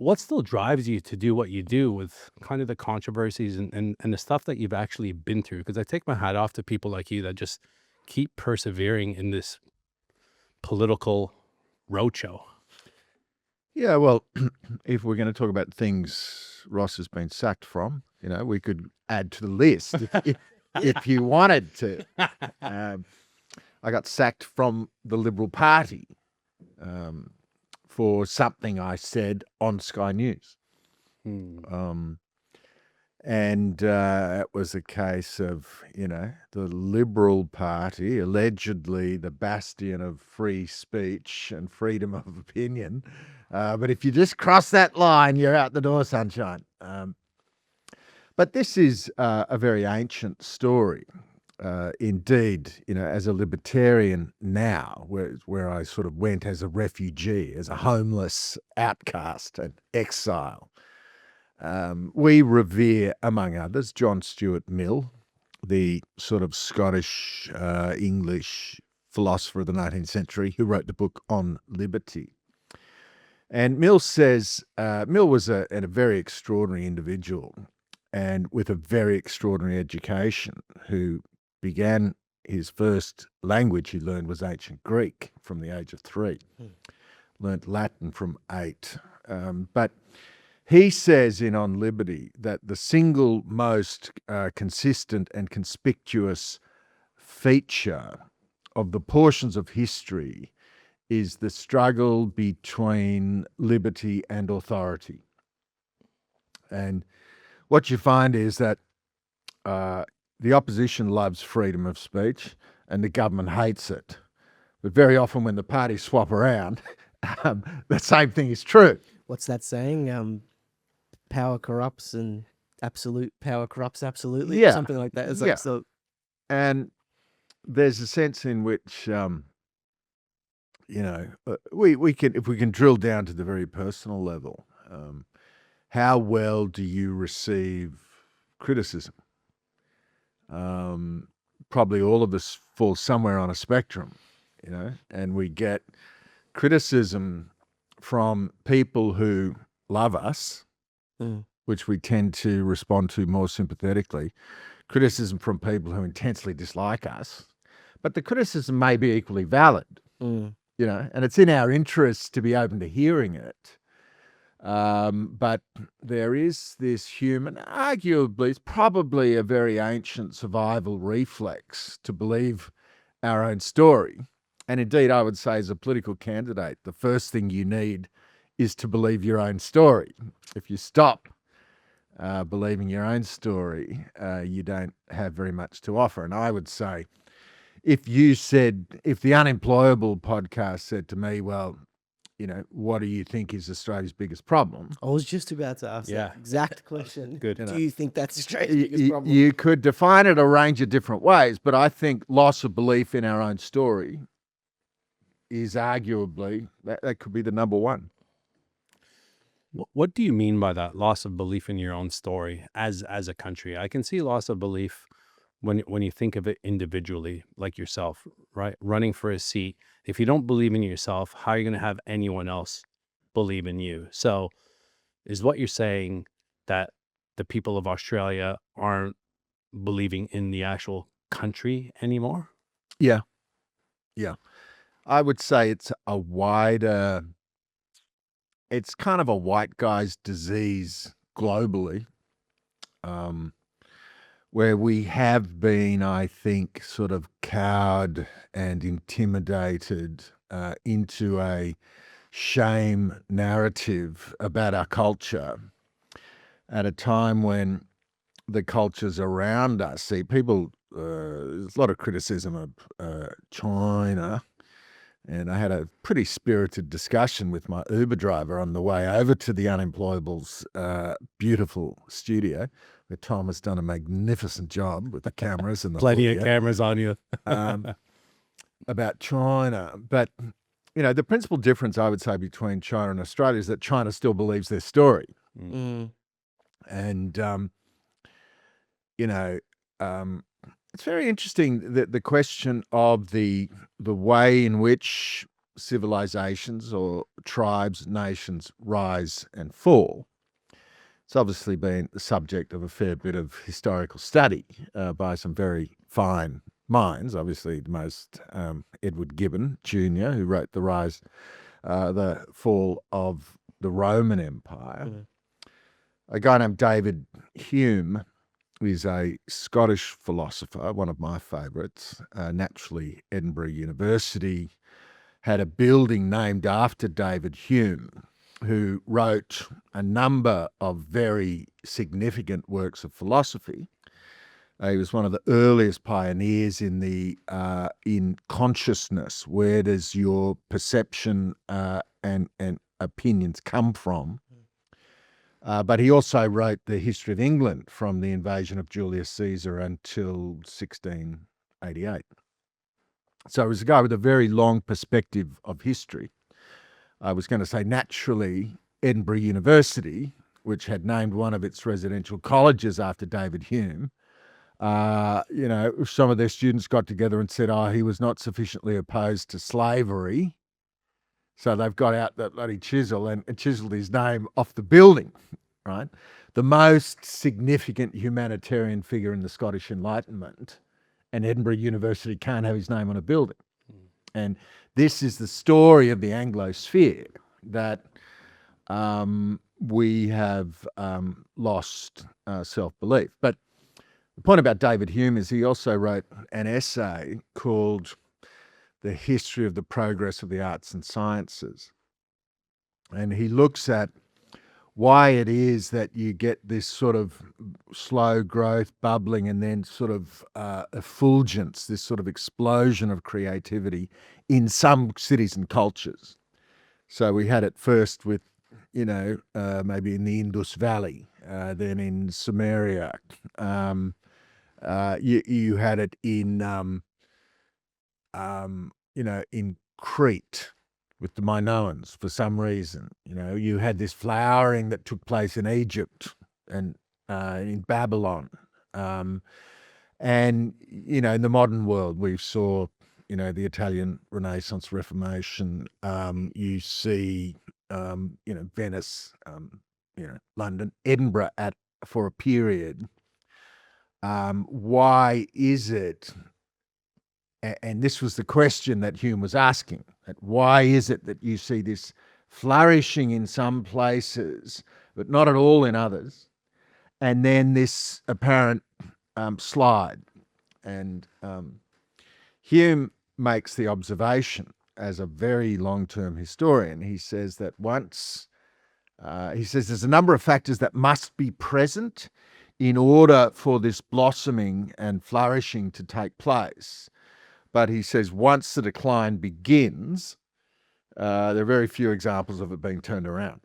what still drives you to do what you do with kind of the controversies and the stuff that you've actually been through? Because I take my hat off to people like you that just keep persevering in this political roadshow. Yeah, well, if we're going to talk about things Ross has been sacked from, we could add to the list if you wanted to. I got sacked from the Liberal Party for something I said on Sky News. And it was a case of, the Liberal Party, allegedly the bastion of free speech and freedom of opinion. But if you just cross that line, you're out the door, sunshine. But this is a very ancient story. Indeed, as a libertarian now, where I sort of went as a refugee, as a homeless outcast and exile, we revere, among others, John Stuart Mill, the sort of Scottish, English philosopher of the 19th century who wrote the book On Liberty. And Mill says, Mill was a very extraordinary individual and with a very extraordinary education, who began his first language he learned was ancient Greek from the age of 3, learnt Latin from 8. But he says in On Liberty that the single most consistent and conspicuous feature of the portions of history is the struggle between liberty and authority. And what you find is that the opposition loves freedom of speech and the government hates it. But very often when the parties swap around, the same thing is true. What's that saying? Power corrupts and absolute power corrupts absolutely. Yeah. Something like that. It's Yeah. like, so And there's a sense in which, we can, if we can drill down to the very personal level, how well do you receive criticism? Probably all of us fall somewhere on a spectrum, and we get criticism from people who love us, which we tend to respond to more sympathetically, criticism from people who intensely dislike us, but the criticism may be equally valid, and it's in our interests to be open to hearing it. But there is this human, arguably, it's probably a very ancient survival reflex to believe our own story. And indeed, I would say as a political candidate, the first thing you need is to believe your own story. If you stop believing your own story, you don't have very much to offer. And I would say, if the Unemployable podcast said to me, well, what do you think is Australia's biggest problem? I was just about to ask that exact question. Good. Do you think that's Australia's biggest problem? You could define it a range of different ways, but I think loss of belief in our own story is arguably, that could be the number one. What do you mean by that, loss of belief in your own story as a country? I can see loss of belief when you think of it individually, like yourself, right? Running for a seat. If you don't believe in yourself, how are you going to have anyone else believe in you? So is what you're saying that the people of Australia aren't believing in the actual country anymore? Yeah. I would say it's it's kind of a white guy's disease globally, where we have been, I think, sort of cowed and intimidated into a shame narrative about our culture at a time when the cultures around us, see, people, there's a lot of criticism of China. And I had a pretty spirited discussion with my Uber driver on the way over to the Unemployable's beautiful studio, where Tom has done a magnificent job with the cameras and the Plenty audio, of cameras on you. about China. But, the principal difference, I would say, between China and Australia is that China still believes their story. And, it's very interesting that the question of the way in which civilizations or tribes, nations rise and fall. It's obviously been the subject of a fair bit of historical study by some very fine minds. Obviously, the most Edward Gibbon Jr., who wrote the fall of the Roman Empire. Mm. A guy named David Hume is a Scottish philosopher, one of my favourites. Naturally, Edinburgh University had a building named after David Hume, who wrote a number of very significant works of philosophy. He was one of the earliest pioneers in consciousness. Where does your perception and opinions come from? But he also wrote the history of England from the invasion of Julius Caesar until 1688. So he was a guy with a very long perspective of history. I was going to say, naturally, Edinburgh University, which had named one of its residential colleges after David Hume, some of their students got together and said, he was not sufficiently opposed to slavery. So they've got out that bloody chisel and chiseled his name off the building, right? The most significant humanitarian figure in the Scottish Enlightenment, and Edinburgh University can't have his name on a building. And this is the story of the Anglosphere, that we have lost self-belief. But the point about David Hume is he also wrote an essay called The History of the Progress of the Arts and Sciences. And he looks at why it is that you get this sort of slow growth, bubbling, and then sort of effulgence, this sort of explosion of creativity in some cities and cultures. So we had it first with, maybe in the Indus Valley, then in Sumeria. You had it in Crete with the Minoans for some reason. You had this flowering that took place in Egypt and in Babylon. And, in the modern world, we saw, the Italian Renaissance Reformation. You see, Venice, London, Edinburgh for a period. Why is it? And this was the question that Hume was asking, that why is it that you see this flourishing in some places, but not at all in others, and then this apparent slide? And Hume makes the observation, as a very long-term historian, he says that there's a number of factors that must be present in order for this blossoming and flourishing to take place. But he says once the decline begins, there are very few examples of it being turned around.